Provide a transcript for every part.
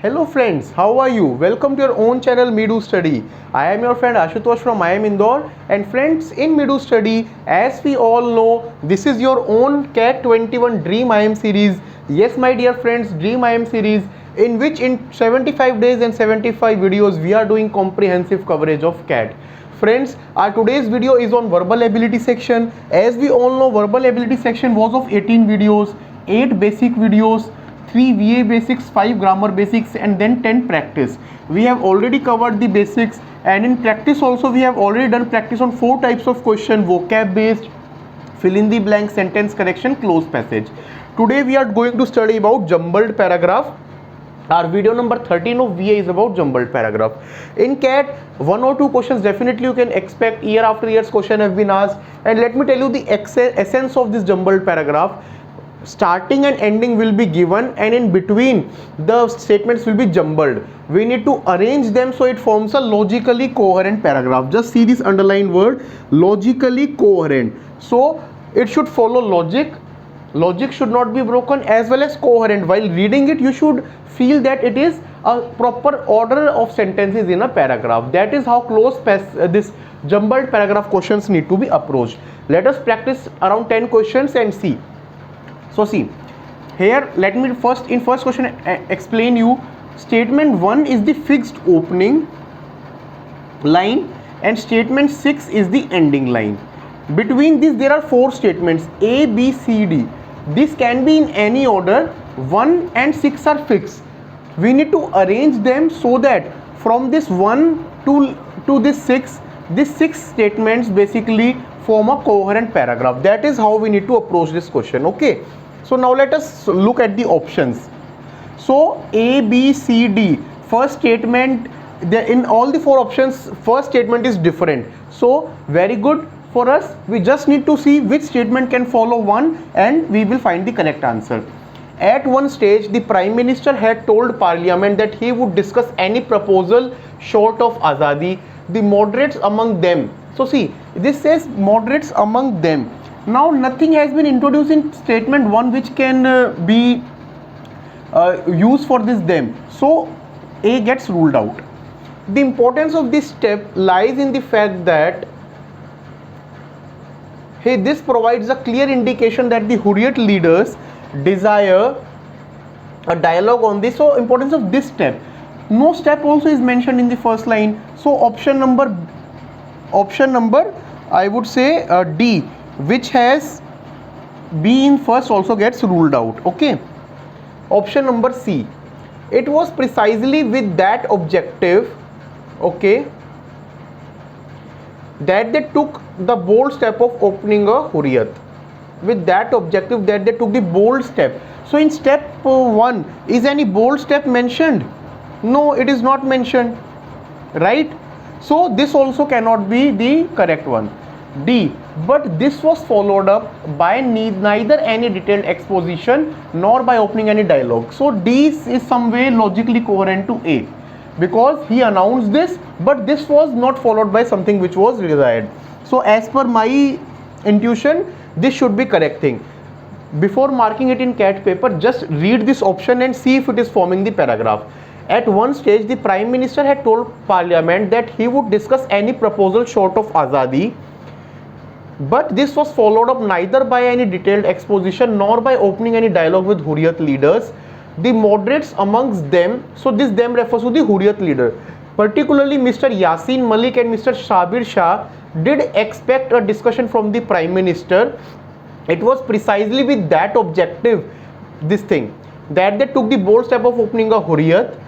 Hello friends, how are you? Welcome to your own channel Midu Study. I am your friend Ashutosh from IIM Indore, and friends, in Midu Study, as we all know, this is your own CAT 21 Dream IIM series. Yes my dear friends, Dream IIM series, in which in 75 days and 75 videos we are doing comprehensive coverage of CAT. Friends, our today's video is on verbal ability section. As we all know, verbal ability section was of 18 videos, 8 basic videos, 3 VA basics, 5 grammar basics, and then 10 practice. We have already covered the basics, and in practice also we have already done practice on 4 types of question: vocab based, fill in the blank, sentence correction, close passage. Today we are going to study about jumbled paragraph. Our video number 13 of VA is about jumbled paragraph. In CAT, 1 or 2 questions definitely you can expect. Year after years question have been asked, and let me tell you the essence of this jumbled paragraph. Starting and ending will be given, and in between the statements will be jumbled. We need to arrange them so it forms a logically coherent paragraph. Just see this underlined word, logically coherent. So it should follow logic. Logic should not be broken, as well as coherent. While reading it, you should feel that it is a proper order of sentences in a paragraph. That is how close this jumbled paragraph questions need to be approached. Let us practice around 10 questions and see. So see, here let me first question explain you. Statement 1 is the fixed opening line, and statement 6 is the ending line. Between these there are 4 statements A, B, C, D. This can be in any order. 1 and 6 are fixed. We need to arrange them so that from this 1 to this 6, these 6 statements basically form a coherent paragraph. That is how we need to approach this question. Okay, so now let us look at the options. So A, B, C, D, first statement, in all the 4 options first statement is different. So very good for us, we just need to see which statement can follow one, and we will find the correct answer. At one stage, the Prime Minister had told Parliament that he would discuss any proposal short of Azadi. The moderates among them. So see, this says moderates among them. Now nothing has been introduced in statement 1 which can be used for this them. So A gets ruled out. The importance of this step lies in the fact that this provides a clear indication that the Hurriyat leaders desire a dialogue on this. So importance of this step. No step also is mentioned in the first line. So option number I would say D, which has B in first, also gets ruled out. Okay. Option number C. It was precisely with that objective, okay, that they took the bold step of opening a Hurriyat. With that objective that they took the bold step. So in step 1, is any bold step mentioned? No, it is not mentioned, right? So this also cannot be the correct one. D. But this was followed up by neither any detailed exposition nor by opening any dialogue. So D is some way logically coherent to A, because he announced this, but this was not followed by something which was desired. So as per my intuition, this should be correct thing. Before marking it in CAT paper, just read this option and see if it is forming the paragraph. At one stage, the Prime Minister had told Parliament that he would discuss any proposal short of Azadi, but this was followed up neither by any detailed exposition nor by opening any dialogue with Hurriyat leaders. The moderates amongst them, so this them refers to the Hurriyat leader, particularly Mr. Yasin Malik and Mr. Shabir Shah, did expect a discussion from the Prime Minister. It was precisely with that objective, this thing, that they took the bold step of opening a Hurriyat.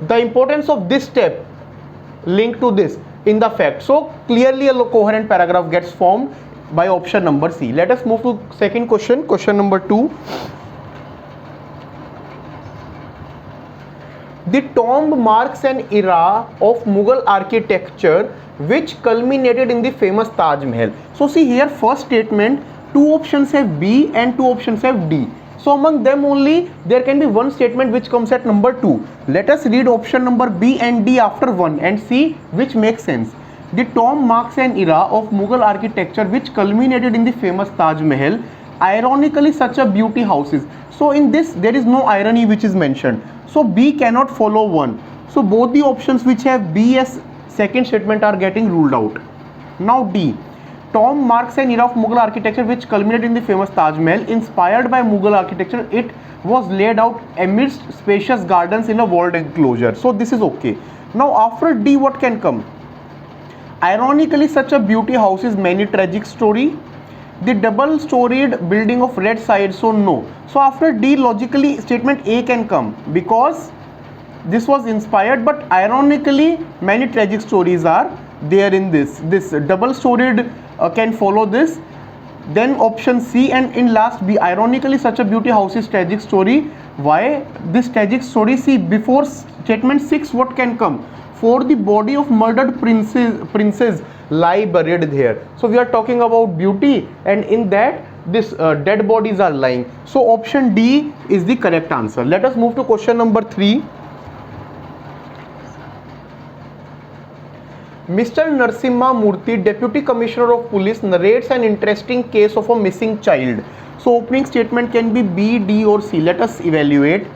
The importance of this step linked to this in the fact. So clearly a coherent paragraph gets formed by option number C. Let us move to second question, question number 2. The tomb marks an era of Mughal architecture which culminated in the famous Taj Mahal. So see here, first statement, 2 options have B and 2 options have D. So among them only there can be one statement which comes at number 2. Let us read option number B and D after 1 and see which makes sense. The tomb marks an era of Mughal architecture which culminated in the famous Taj Mahal. ironically such a beauty houses. So in this there is no irony which is mentioned, so B cannot follow 1. So both the options which have B as second statement are getting ruled out. Now D, Tom marks an era of Mughal architecture which culminated in the famous Taj Mahal. Inspired by Mughal architecture, it was laid out amidst spacious gardens in a walled enclosure. So this is okay. Now after D, what can come? Ironically, such a beauty house is many tragic story. The double-storied building of red side, so no. So after D, logically statement A can come because this was inspired, but ironically many tragic stories are there in this. This double-storied can follow this. Then option C, and in last B, ironically such a beauty house is tragic story. Why this tragic story? See, before statement 6 what can come? For the body of murdered princes lie buried there. So we are talking about beauty, and in that this dead bodies are lying. So option D is the correct answer. Let us move to question number 3. Mr. Narasimha Murthy, Deputy Commissioner of Police, narrates an interesting case of a missing child. So opening statement can be B, D or C. Let us evaluate.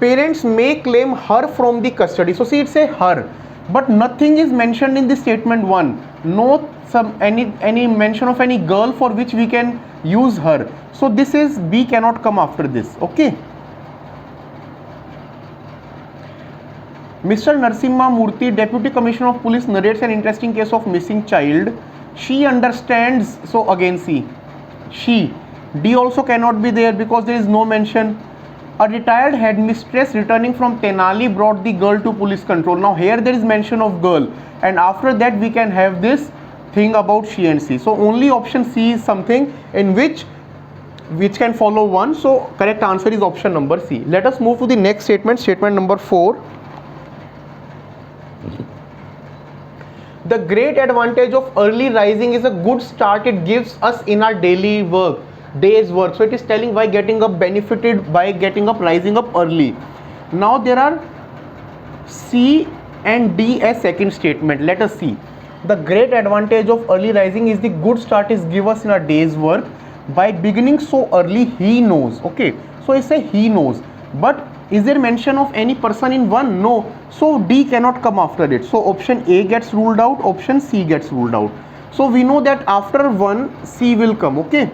Parents may claim her from the custody. So see, it's a her, but nothing is mentioned in the statement 1. No any mention of any girl for which we can use her. So this is B, cannot come after this. Okay. Mr. Narasimha Murthy, Deputy Commissioner of Police, narrates an interesting case of missing child. She understands. So again C. She. D also cannot be there because there is no mention. A retired headmistress returning from Tenali brought the girl to police control. Now here there is mention of girl, and after that we can have this thing about she and C. So only option C is something in which can follow 1. So correct answer is option number C. Let us move to the next statement, statement number 4. The great advantage of early rising is a good start it gives us in our day's work. So it is telling why getting up benefited by getting up, rising up early. Now there are C and D as second statement. Let us see. The great advantage of early rising is the good start is give us in our day's work. By beginning so early, he knows. Okay, so I say he knows, but is there mention of any person in 1? No. So D cannot come after it. So option A gets ruled out, option C gets ruled out. So we know that after 1 C will come. Okay.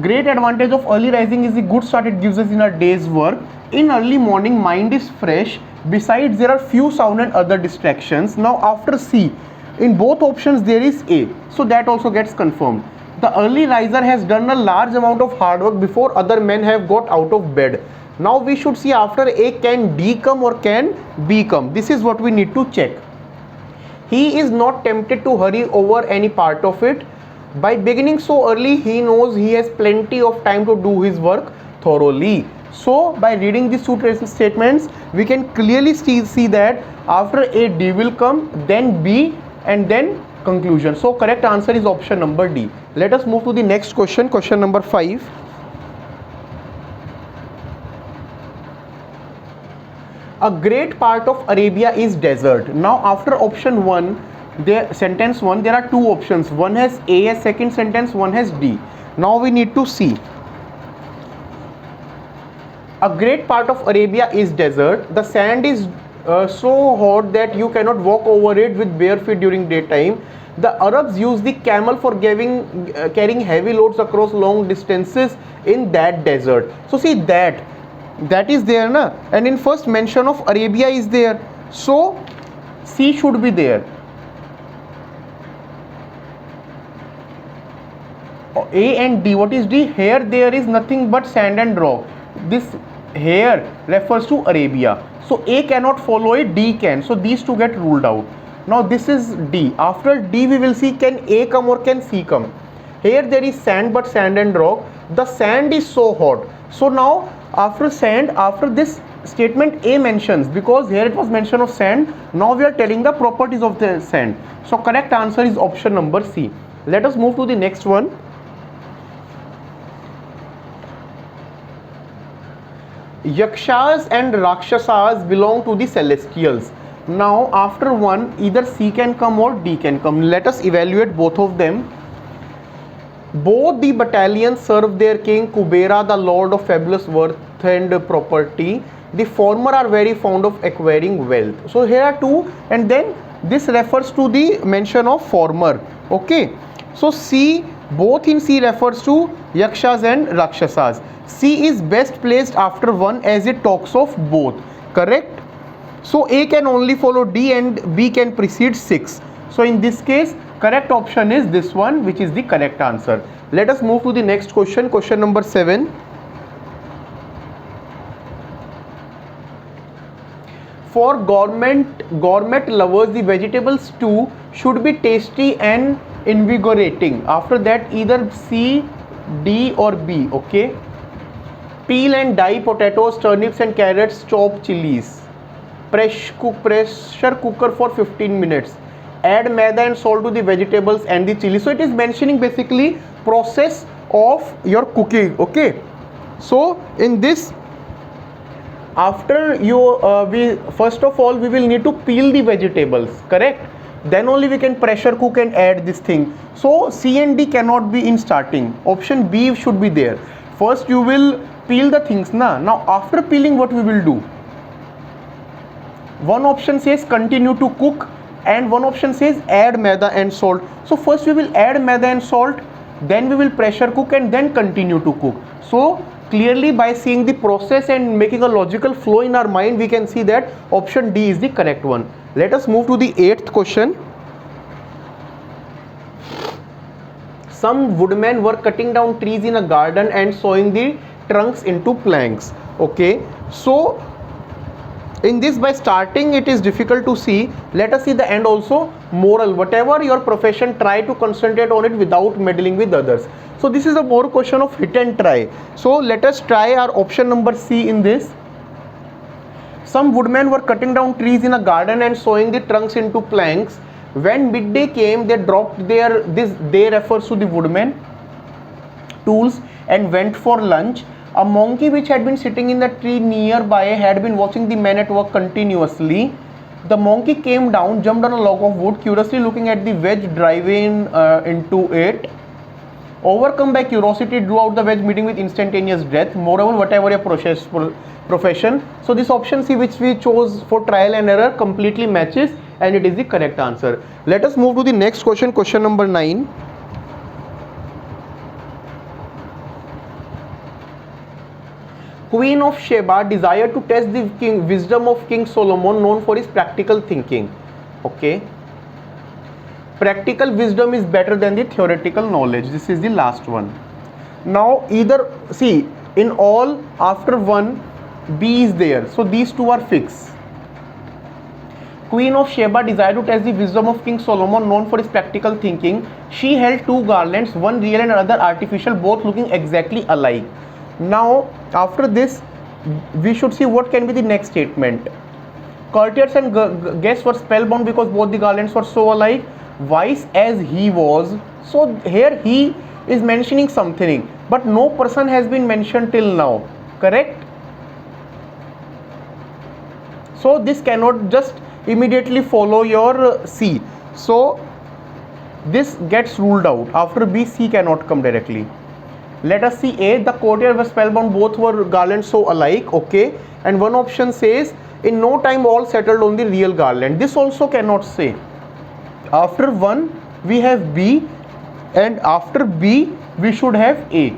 Great advantage of early rising is the good start it gives us in our day's work. In early morning, mind is fresh. Besides, there are few sound and other distractions. Now after C, in both options there is A. So that also gets confirmed. The early riser has done a large amount of hard work before other men have got out of bed. Now we should see after A, can D come or can B come? This is what we need to check. He is not tempted to hurry over any part of it. By beginning so early, he knows he has plenty of time to do his work thoroughly. So by reading these two statements, we can clearly see that after A, D will come, then B, and then conclusion. So correct answer is option number D. Let us move to the next question, question number 5. A great part of Arabia is desert. Now after option 1, sentence 1, there are two options. One has A as second sentence, one has D. Now we need to see. A great part of Arabia is desert. The sand is so hot that you cannot walk over it with bare feet during daytime. The Arabs use the camel for carrying heavy loads across long distances in that desert. So see that is there, na? And in first mention of Arabia is there. So C should be there. A and D. What is D? Here there is nothing but sand and rock. This here refers to Arabia. So A cannot follow it, D can. So these two get ruled out. Now this is D. After D we will see, can A come or can C come? Here there is sand, but sand and rock. The sand is so hot. So now after sand, after this statement A mentions, because here it was mention of sand, now we are telling the properties of the sand. So correct answer is option number C. Let us move to the next one. Yakshas and Rakshasas belong to the celestials. Now after 1, either C can come or D can come. Let us evaluate both of them. Both the battalions serve their king Kubera, the lord of fabulous worth and property. The former are very fond of acquiring wealth. So here are two, and then this refers to the mention of former. Okay, so C, both in C refers to Yakshas and Rakshasas. C is best placed after 1 as it talks of both. Correct? So A can only follow D and B can precede 6. So in this case, correct option is this one, which is the correct answer. Let us move to the next question, question number 7. For gourmet lovers, the vegetable stew should be tasty and invigorating. After that, either C, D or B. Okay. Peel and dye potatoes, turnips and carrots, chop chilies. Pressure cooker for 15 minutes. Add maida and salt to the vegetables and the chili. So it is mentioning basically process of your cooking. Okay, so in this, after you we first of all we will need to peel the vegetables, correct? Then only we can pressure cook and add this thing. So C and D cannot be in starting. Option B should be there. First you will peel the things now after peeling, what we will do? One option says continue to cook and one option says add maida and salt. So first we will add maida and salt, then we will pressure cook and then continue to cook. So clearly by seeing the process and making a logical flow in our mind, we can see that option D is the correct one. Let us move to the 8th question. Some woodmen were cutting down trees in a garden and sawing the trunks into planks. Okay, so in this, by starting it is difficult to see. Let us see the end also. Moral: whatever your profession, try to concentrate on it without meddling with others. So this is a more question of hit and try. So let us try our option number C in this. Some woodmen were cutting down trees in a garden and sawing the trunks into planks. When midday came, they dropped their, they refers to the woodmen, tools and went for lunch. A monkey which had been sitting in the tree nearby had been watching the men at work continuously. The monkey came down, jumped on a log of wood, curiously looking at the wedge driving into it. Overcome by curiosity, drew out the wedge, meeting with instantaneous death. Moreover, whatever your profession. So this option C, which we chose for trial and error, completely matches and it is the correct answer. Let us move to the next question, question number 9. Queen of Sheba desired to test the wisdom of King Solomon, known for his practical thinking. Okay, practical wisdom is better than the theoretical knowledge. This is the last one. Now either see, in all after 1 B is there, so these two are fixed. Queen of Sheba desired to test the wisdom of King Solomon, known for his practical thinking. She held 2 garlands, one real and another artificial, both looking exactly alike. Now after this we should see what can be the next statement. Courtiers and guests were spellbound because both the garlands were so alike. Wise as he was, so here he is mentioning something, but no person has been mentioned till now, correct? So this cannot just immediately follow your C, so this gets ruled out. After B, C cannot come directly. Let us see A. The courtier were spellbound, both were garlands so alike. Okay, and one option says in no time all settled on the real garland. This also cannot say. After 1 we have B and after B we should have A.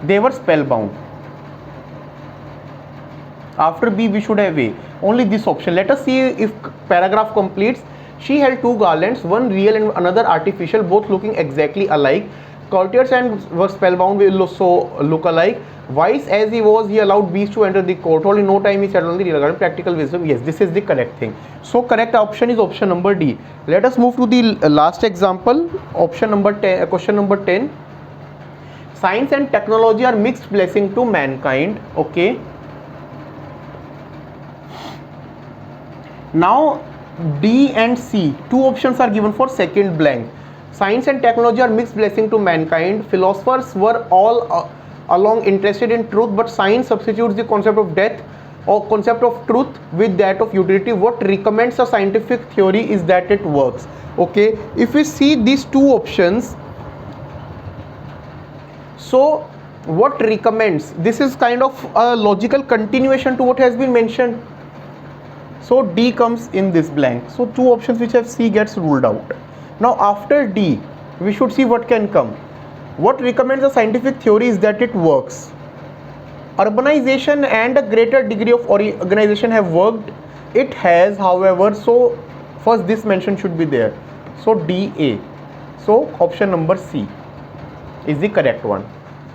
They were spellbound. After B we should have A. Only this option. Let us see if paragraph completes. She held 2 garlands, one real and another artificial, both looking exactly alike. Courtiers and were spellbound, will also look alike. Wise as he was, he allowed beasts to enter the court hall. In no time he settled on the real garland. Practical wisdom. Yes, this is the correct thing. So correct option is option number D. Let us move to the last example. Option number 10. Question number 10. Science and technology are mixed blessing to mankind. Okay. Now D and C, 2 options are given for second blank. Science and technology are mixed blessing to mankind. Philosophers were all along interested in truth, but science substitutes the concept of death or concept of truth with that of utility. What recommends a scientific theory is that it works. Okay, if we see these 2 options, So what recommends, this is kind of a logical continuation to what has been mentioned. So D comes in this blank. So two options which have C gets ruled out. Now after D we should see what can come. What recommends the scientific theory is that it works. Urbanization and a greater degree of organization have worked. It has, however, so first this mention should be there. So DA. So option number C is the correct one.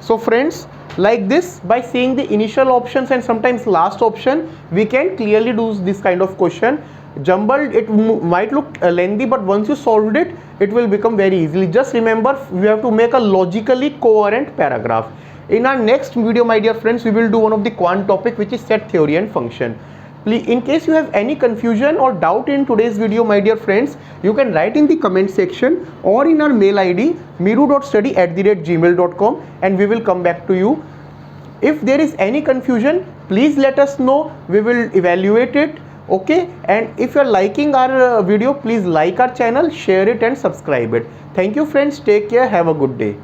So friends, like this, by seeing the initial options and sometimes last option, we can clearly do this kind of question. Jumbled, it might look lengthy, but once you solved it, it will become very easily. Just remember, we have to make a logically coherent paragraph. In our next video, my dear friends, we will do one of the quant topic, which is set theory and function. Please, in case you have any confusion or doubt in today's video, my dear friends, you can write in the comment section or in our mail ID meeru.study@gmail.com, and we will come back to you. If there is any confusion, please let us know. We will evaluate it. Okay, and if you are liking our video, please like our channel, share it and subscribe it. Thank you friends, take care, have a good day.